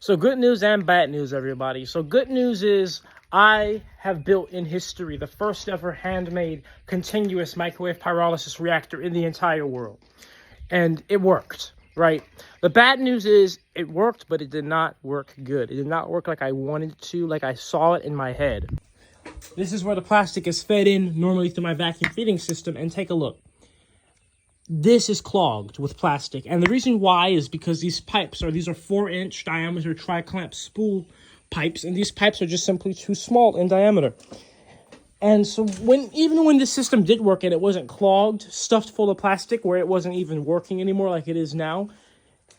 So good news and bad news, everybody. So good news is I have built in history the first ever handmade continuous microwave pyrolysis reactor in the entire world. And it worked, right? The bad news is it worked, but it did not work good. It did not work like I wanted it to, like I saw it in my head. This is where the plastic is fed in normally through my vacuum feeding system, and take a look. This is clogged with plastic, and the reason why is because these pipes these are 4-inch diameter tri-clamp spool pipes, and these pipes are just simply too small in diameter. And so even when the system did work and it wasn't clogged, stuffed full of plastic, where it wasn't even working anymore like it is now,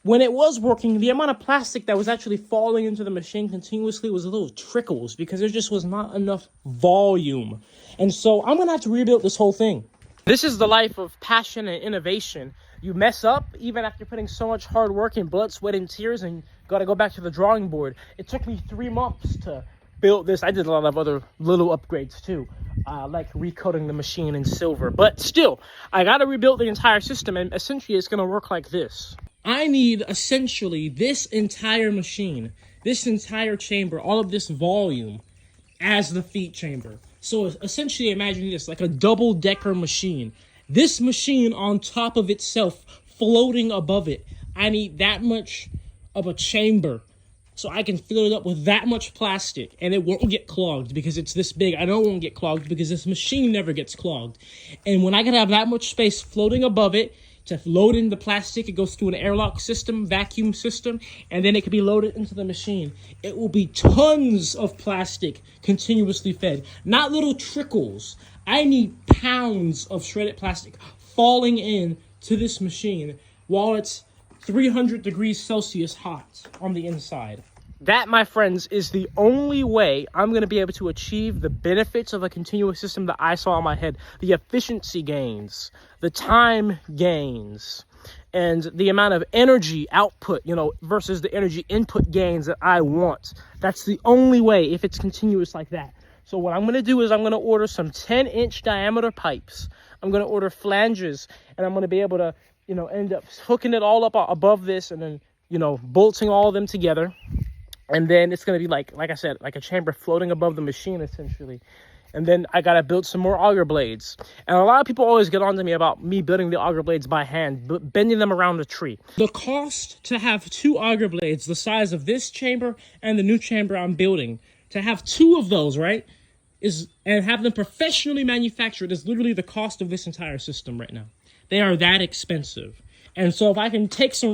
when it was working, the amount of plastic that was actually falling into the machine continuously was little trickles because there just was not enough volume. And so I'm gonna have to rebuild this whole thing. This is the life of passion and innovation. You mess up even after putting so much hard work and blood, sweat, and tears, and got to go back to the drawing board. It took me 3 months to build this. I did a lot of other little upgrades too, like recoating the machine in silver. But still, I got to rebuild the entire system, and essentially it's going to work like this. I need essentially this entire machine, this entire chamber, all of this volume as the feed chamber. So essentially imagine this, like a double-decker machine. This machine on top of itself, floating above it. I need that much of a chamber so I can fill it up with that much plastic, and it won't get clogged because it's this big. I know it won't get clogged because this machine never gets clogged. And when I can have that much space floating above it, to load in the plastic, it goes through an airlock system, vacuum system, and then it can be loaded into the machine. It will be tons of plastic continuously fed, not little trickles. I need pounds of shredded plastic falling in to this machine while it's 300 degrees Celsius hot on the inside. That, my friends, is the only way I'm going to be able to achieve the benefits of a continuous system that I saw in my head. The efficiency gains, the time gains, and the amount of energy output, versus the energy input gains that I want. That's the only way if it's continuous like that. So what I'm going to do is I'm going to order some 10-inch diameter pipes. I'm going to order flanges, and I'm going to be able to, end up hooking it all up above this and then, bolting all of them together. And then it's going to be like I said, like a chamber floating above the machine, essentially. And then I got to build some more auger blades. And a lot of people always get on to me about me building the auger blades by hand, bending them around the tree. The cost to have 2 auger blades the size of this chamber and the new chamber I'm building, to have 2 of those, right, and have them professionally manufactured is literally the cost of this entire system right now. They are that expensive. And so if I can take some